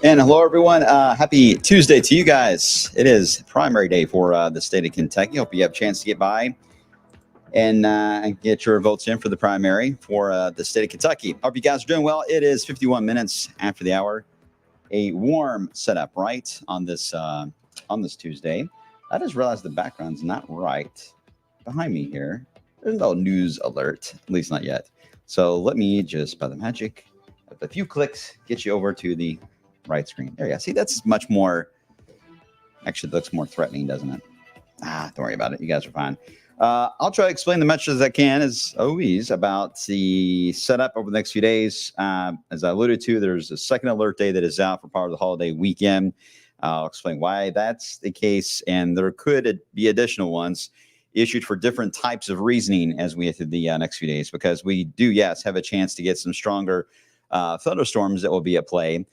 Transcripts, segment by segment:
And hello, everyone. Happy Tuesday to you guys. It is primary day for the state of Kentucky. Hope you have a chance to get by and get your votes in for the primary for the state of Kentucky. Hope you guys are doing well. It is 51 minutes after the hour. A warm setup, right, on this Tuesday. I just realized the background's not right behind me here. There's no news alert, at least not yet. So let me just, by the magic of a few clicks, get you over to the right screen. There you go. See, that's much more, actually looks more threatening, doesn't it? Don't worry about it. You guys are fine. I'll try to explain the much as I can, as always, about the setup over the next few days. As I alluded to, there's a second alert day that is out for part of the holiday weekend. I'll explain why that's the case, and there could be additional ones issued for different types of reasoning as we get through the next few days, because we do, yes, have a chance to get some stronger thunderstorms that will be at play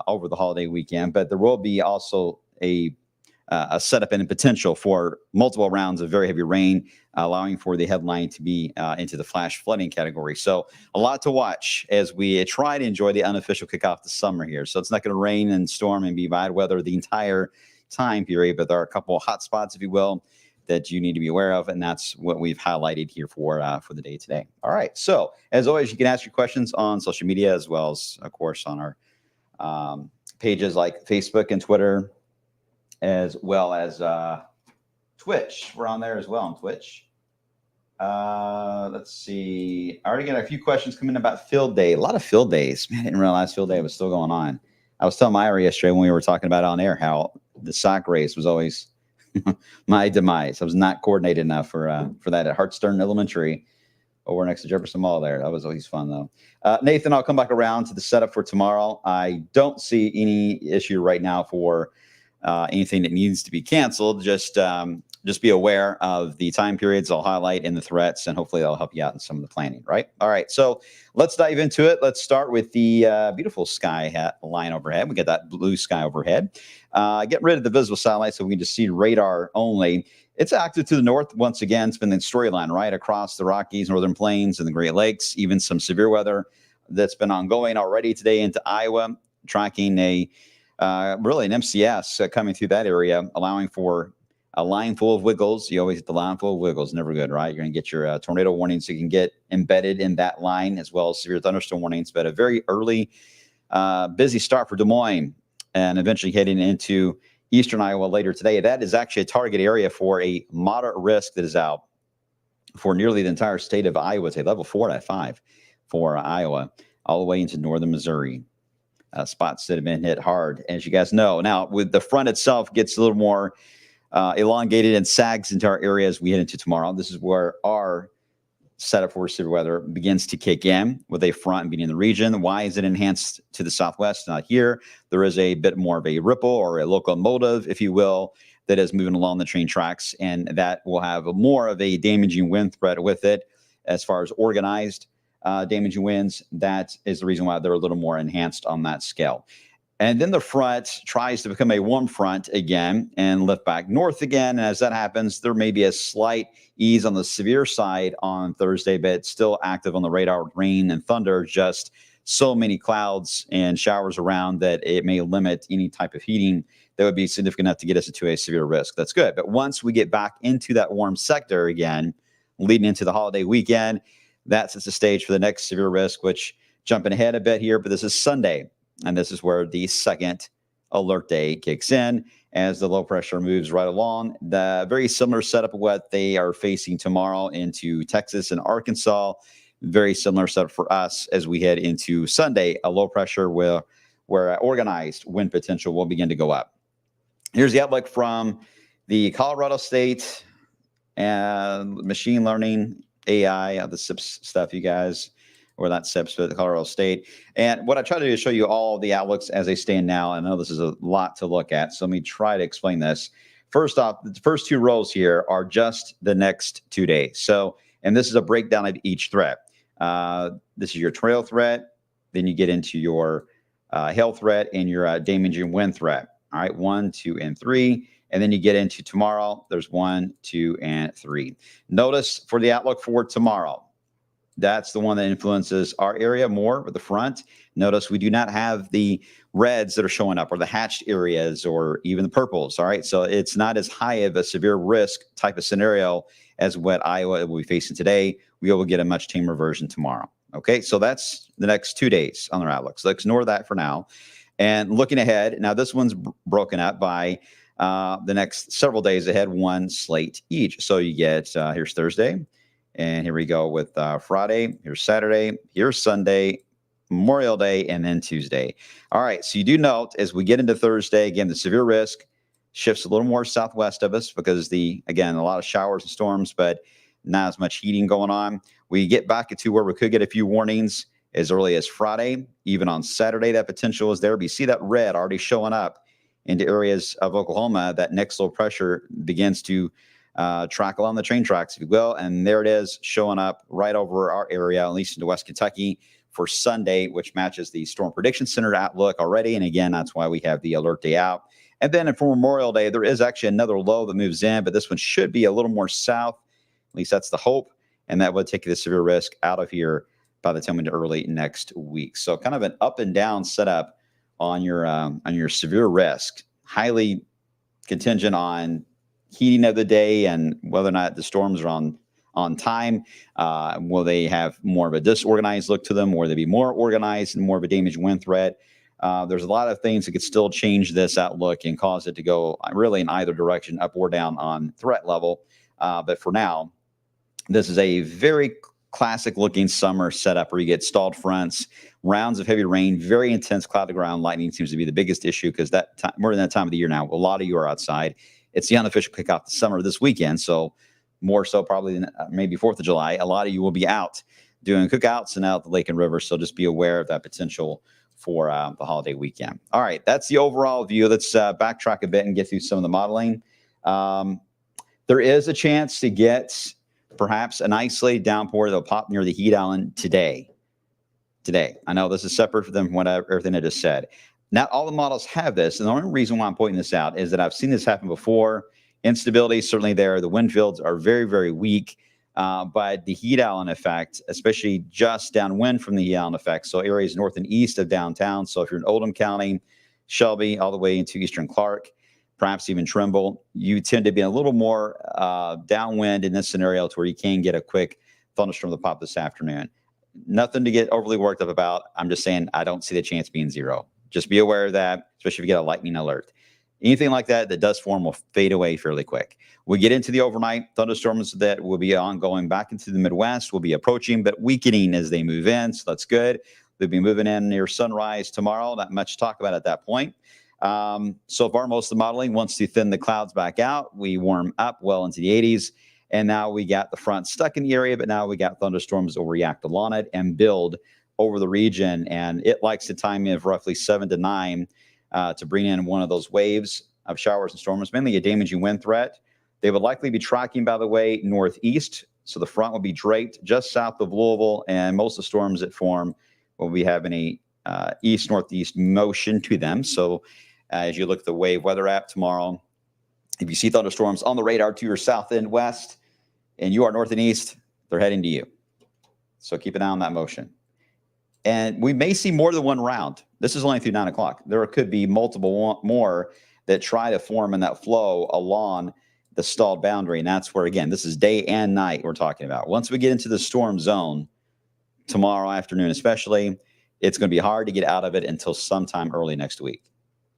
over the holiday weekend, but there will be also a setup and a potential for multiple rounds of very heavy rain, allowing for the headline to be into the flash flooding category. So a lot to watch as we try to enjoy the unofficial kickoff to summer here. So it's not going to rain and storm and be bad weather the entire time period, but there are a couple of hot spots, if you will, that you need to be aware of, and that's what we've highlighted here for the day today. All right. So as always, you can ask your questions on social media, as well as, of course, on our pages like Facebook and Twitter, as well as Twitch. We're on there as well on Twitch. Let's see. I already got a few questions coming about field day. A lot of field days. Man, I didn't realize field day was still going on. I was telling Myra yesterday when we were talking about it on air how the sock race was always my demise. I was not coordinated enough for that at Hartstern Elementary over next to Jefferson Mall there. That was always fun, though. Nathan, I'll come back around to the setup for tomorrow. I don't see any issue right now for anything that needs to be canceled. Just be aware of the time periods I'll highlight and the threats, and hopefully that'll help you out in some of the planning, right? All right, so let's dive into it. Let's start with the beautiful sky line overhead. We got that blue sky overhead. Get rid of the visible satellite so we can just see radar only. It's active to the north. Once again, it's been the storyline right across the Rockies, Northern Plains, and the Great Lakes, even some severe weather that's been ongoing already today into Iowa, tracking really an MCS coming through that area, allowing for a line full of wiggles. You always get the line full of wiggles. Never good, right? You're going to get your tornado warnings. So you can get embedded in that line, as well as severe thunderstorm warnings. But a very early, busy start for Des Moines, and eventually heading into eastern Iowa later today. That is actually a target area for a moderate risk that is out for nearly the entire state of Iowa. It's a level 4 out of 5 for Iowa, all the way into northern Missouri. Spots that have been hit hard, as you guys know. Now, with the front itself gets a little more elongated and sags into our area as we head into tomorrow. This is where our setup for severe weather begins to kick in, with a front being in the region. Why is it enhanced to the southwest? Not here. There is a bit more of a ripple or a locomotive, if you will, that is moving along the train tracks, and that will have more of a damaging wind threat with it as far as organized damaging winds. That is the reason why they're a little more enhanced on that scale. And then the front tries to become a warm front again and lift back north again. And as that happens, there may be a slight ease on the severe side on Thursday, but still active on the radar with rain and thunder. Just so many clouds and showers around that it may limit any type of heating that would be significant enough to get us into a severe risk. That's good. But once we get back into that warm sector again, leading into the holiday weekend, that sets the stage for the next severe risk, which, jumping ahead a bit here, but this is Sunday. And this is where the second alert day kicks in as the low pressure moves right along. The very similar setup of what they are facing tomorrow into Texas and Arkansas. Very similar setup for us as we head into Sunday. A low pressure where organized wind potential will begin to go up. Here's the outlook from the Colorado State and machine learning AI, the SIPS stuff, you guys. Or not SIPS, but the Colorado State. And what I try to do is show you all the outlooks as they stand now. I know this is a lot to look at, so let me try to explain this. First off, the first two rows here are just the next 2 days. So, and this is a breakdown of each threat. This is your trail threat. Then you get into your hail threat and your damaging wind threat. All right, 1, 2, and 3. And then you get into tomorrow. There's 1, 2, and 3. Notice for the outlook for tomorrow, That's the one that influences our area more with the front. Notice we do not have the reds that are showing up or the hatched areas or even the purples. All right. So it's not as high of a severe risk type of scenario as what Iowa will be facing today. We will get a much tamer version tomorrow. Okay. So that's the next 2 days on their outlook. So let's ignore that for now. And looking ahead, now this one's broken up by the next several days ahead, one slate each. So you get, here's Thursday. And here we go with Friday. Here's Saturday. Here's Sunday, Memorial Day, and then Tuesday. All right. So you do note as we get into Thursday, again, the severe risk shifts a little more southwest of us because again, a lot of showers and storms, but not as much heating going on. We get back to where we could get a few warnings as early as Friday. Even on Saturday, that potential is there. But you see that red already showing up into areas of Oklahoma. That next low pressure begins to track along the train tracks, if you will. And there it is showing up right over our area, at least into West Kentucky for Sunday, which matches the Storm Prediction Center outlook already. And again, that's why we have the alert day out. And then for Memorial Day, there is actually another low that moves in, but this one should be a little more south. At least that's the hope. And that would take the severe risk out of here by the time into early next week. So kind of an up and down setup on your severe risk, highly contingent on heating of the day and whether or not the storms are on time. Will they have more of a disorganized look to them? Or will they be more organized and more of a damage wind threat? There's a lot of things that could still change this outlook and cause it to go really in either direction, up or down on threat level. But for now, this is a very classic looking summer setup where you get stalled fronts, rounds of heavy rain, very intense cloud to ground lightning seems to be the biggest issue because more than that time of the year now, a lot of you are outside. It's the unofficial kickoff the summer this weekend. So more so probably than maybe 4th of July. A lot of you will be out doing cookouts and out the lake and river. So just be aware of that potential for the holiday weekend. All right. That's the overall view. Let's backtrack a bit and get through some of the modeling. There is a chance to get perhaps an isolated downpour that'll pop near the heat island today. I know this is separate from what everything I just said. Not all the models have this, and the only reason why I'm pointing this out is that I've seen this happen before. Instability is certainly there. The wind fields are very, very weak, but the heat island effect, especially just downwind from the heat island effect, so areas north and east of downtown. So if you're in Oldham County, Shelby, all the way into eastern Clark, perhaps even Trimble, you tend to be a little more downwind in this scenario to where you can get a quick thunderstorm to pop this afternoon. Nothing to get overly worked up about. I'm just saying I don't see the chance being zero. Just be aware of that, especially if you get a lightning alert. Anything like that does form will fade away fairly quick. We get into the overnight thunderstorms that will be ongoing back into the Midwest, will be approaching, but weakening as they move in. So that's good. They'll be moving in near sunrise tomorrow. Not much to talk about at that point. So far, most of the modeling wants to thin the clouds back out. We warm up well into the 80s. And now we got the front stuck in the area, but now we got thunderstorms that will react along it and build over the region. And it likes a time of roughly 7 to 9 to bring in one of those waves of showers and storms, mainly a damaging wind threat. They would likely be tracking, by the way, northeast. So the front will be draped just south of Louisville, and most of the storms that form will be having a east-northeast motion to them. So as you look at the wave weather app tomorrow, if you see thunderstorms on the radar to your south and west, and you are north and east, they're heading to you. So keep an eye on that motion. And we may see more than one round. This is only through 9 o'clock. There could be multiple more that try to form in that flow along the stalled boundary. And that's where, again, this is day and night we're talking about. Once we get into the storm zone tomorrow afternoon especially, it's going to be hard to get out of it until sometime early next week.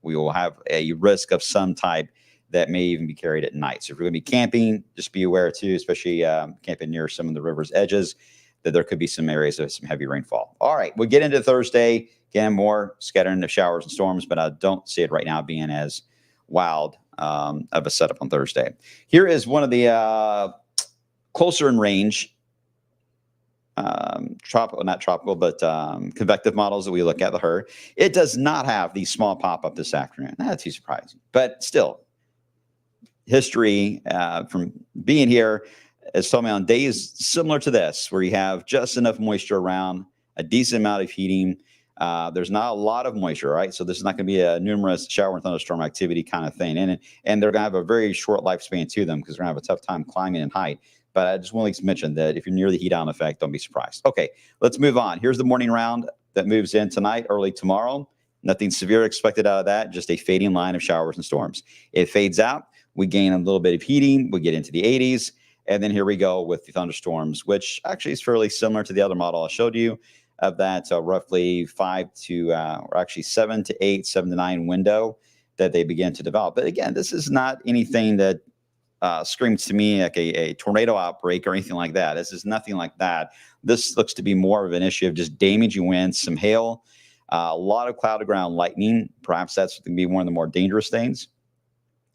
We will have a risk of some type that may even be carried at night. So if you're going to be camping, just be aware too, especially camping near some of the river's edges, that there could be some areas of some heavy rainfall. All right, we'll get into Thursday. Again, more scattering of showers and storms, but I don't see it right now being as wild of a setup on Thursday. Here is one of the closer in range not tropical, but convective models that we look at, the HER. It does not have the small pop-up this afternoon. Not too surprising, but still, history from being here has told me on days similar to this, where you have just enough moisture around, a decent amount of heating. There's not a lot of moisture, right? So this is not going to be a numerous shower and thunderstorm activity kind of thing. And they're going to have a very short lifespan to them because they're going to have a tough time climbing in height. But I just want to at least mention that if you're near the heat island effect, don't be surprised. Okay, let's move on. Here's the morning round that moves in tonight, early tomorrow. Nothing severe expected out of that, just a fading line of showers and storms. It fades out. We gain a little bit of heating. We get into the 80s. And then here we go with the thunderstorms, which actually is fairly similar to the other model I showed you of that roughly 7 to 8, 7 to 9 window that they begin to develop. But again, this is not anything that screams to me like a tornado outbreak or anything like that. This is nothing like that. This looks to be more of an issue of just damaging winds, some hail, a lot of cloud to ground lightning. Perhaps that's going to be one of the more dangerous things,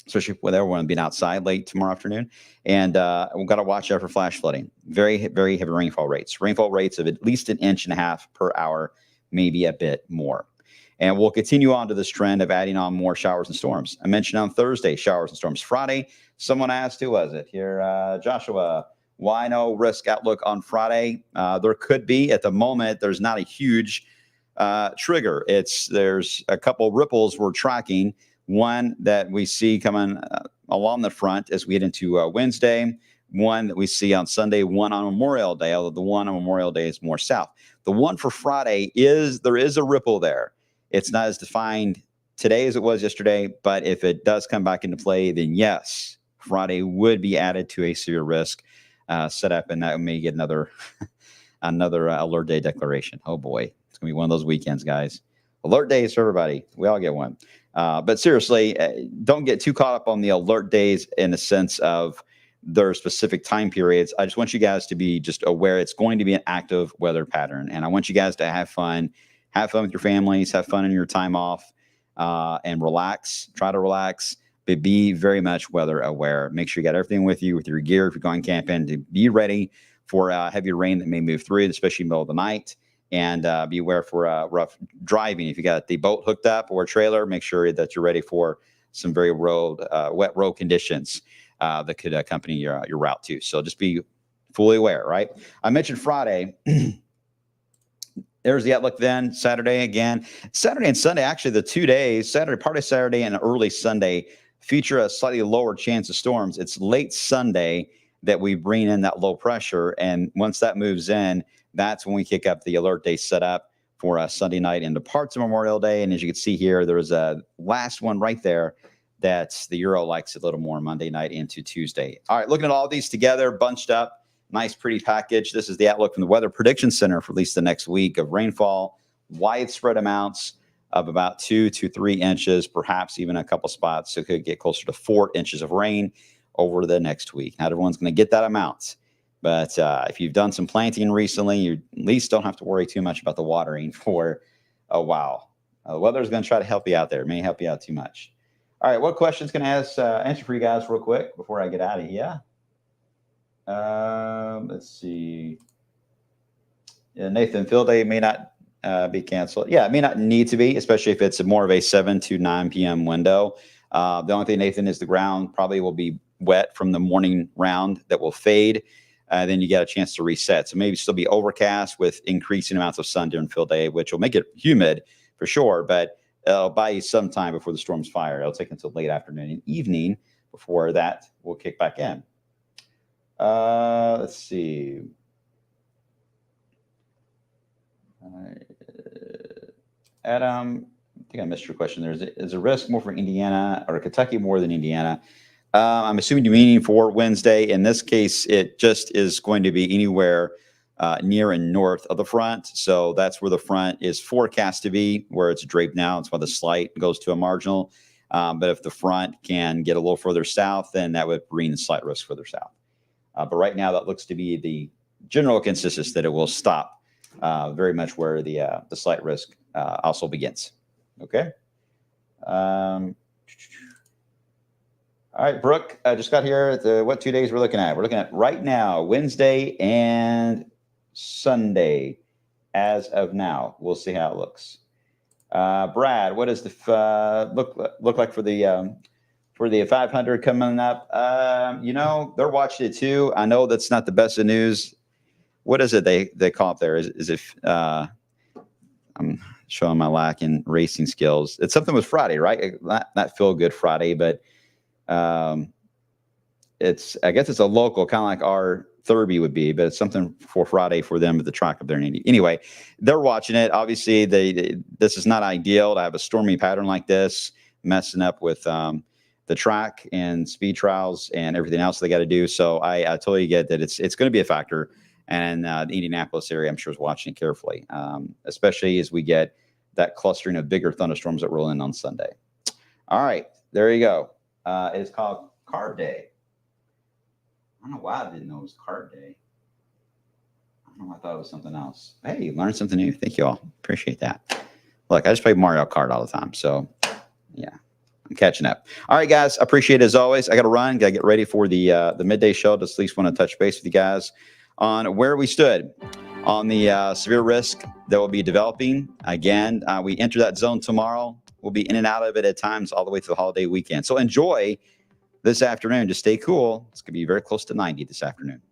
especially with everyone being outside late tomorrow afternoon. And we've got to watch out for flash flooding. Very, very heavy rainfall rates. Rainfall rates of at least 1.5 inches per hour, maybe a bit more. And we'll continue on to this trend of adding on more showers and storms. I mentioned on Thursday, showers and storms. Friday, someone asked, who was it? Here, Joshua, why no risk outlook on Friday? There could be. At the moment, there's not a huge trigger. There's a couple ripples we're tracking. One that we see coming along the front as we head into Wednesday. One that we see on Sunday, one on Memorial Day, although the one on Memorial Day is more south. The one for Friday there is a ripple there. It's not as defined today as it was yesterday, but if it does come back into play, then yes, Friday would be added to a severe risk setup, and that may get another alert day declaration. Oh boy, it's gonna be one of those weekends, guys. Alert days for everybody. We all get one. But seriously, don't get too caught up on the alert days in the sense of their specific time periods. I just want you guys to be just aware it's going to be an active weather pattern, and I want you guys to have fun. Have fun with your families, have fun in your time off, and relax. Try to relax, but be very much weather aware. Make sure you got everything with you, with your gear if you're going camping, to be ready for heavy rain that may move through, especially in the middle of the night. And be aware for rough driving. If you got the boat hooked up or a trailer, make sure that you're ready for some very wet road conditions that could accompany your route too. So just be fully aware, right? I mentioned Friday. There's the outlook then. Saturday again. Saturday and Sunday, actually the 2 days, part of Saturday and early Sunday, feature a slightly lower chance of storms. It's late Sunday that we bring in that low pressure. And once that moves in, that's when we kick up the alert day setup for Sunday night into parts of Memorial Day. And as you can see here, there's a last one right there that the Euro likes a little more Monday night into Tuesday. All right, looking at all these together, bunched up. Nice, pretty package. This is the outlook from the Weather Prediction Center for at least the next week of rainfall, widespread amounts of about 2 to 3 inches, perhaps even a couple spots. So it could get closer to 4 inches of rain over the next week. Not everyone's going to get that amount. But if you've done some planting recently, you at least don't have to worry too much about the watering for a while. The weather is going to try to help you out there. It may help you out too much. All right, what questions can I answer for you guys real quick before I get out of here? Let's see. Yeah, Nathan, field day may not be canceled. Yeah, it may not need to be, especially if it's more of a 7 to 9 p.m. window. The only thing, Nathan, is the ground probably will be wet from the morning round that will fade. Then you get a chance to reset. So maybe still be overcast with increasing amounts of sun during field day, which will make it humid for sure, but it'll buy you some time before the storm's fire. It'll take until late afternoon and evening before that will kick back in. Let's see. Adam, I think I missed your question. Is a risk more for Indiana or Kentucky more than Indiana? I'm assuming you're meaning for Wednesday. In this case, it just is going to be anywhere near and north of the front. So that's where the front is forecast to be, where it's draped now. That's why the slight goes to a marginal. But if the front can get a little further south, then that would bring the slight risk further south. But right now, that looks to be the general consensus that it will stop very much where the slight risk also begins. Okay. All right, Brooke, I just got here. What 2 days we're looking at? We're looking at right now, Wednesday and Sunday as of now. We'll see how it looks. Brad, what does the look like for the 500 coming up? They're watching it too. I know that's not the best of news. What is it they call it there? Is it I'm showing my lack in racing skills. It's something with Friday, right? Not feel good Friday, but I guess it's a local, kind of like our Thurby would be, but it's something for Friday for them at the track up there in Indy. Anyway, they're watching it. Obviously, this is not ideal to have a stormy pattern like this messing up with the track and speed trials and everything else they got to do. So I totally get that it's going to be a factor, and the Indianapolis area, I'm sure, is watching it carefully, especially as we get that clustering of bigger thunderstorms that roll in on Sunday. All right, there you go. It's called Card Day. I don't know why I didn't know it was Card Day. I don't know why I thought it was something else. Hey, learned something new. Thank you all. Appreciate that. Look, I just play Mario Kart all the time. So, yeah, I'm catching up. All right, guys. Appreciate it as always. I got to run. Got to get ready for the midday show. Just at least want to touch base with you guys on where we stood on the severe risk that will be developing. Again, we enter that zone tomorrow. We'll be in and out of it at times all the way through the holiday weekend. So enjoy this afternoon. Just stay cool. It's going to be very close to 90 this afternoon.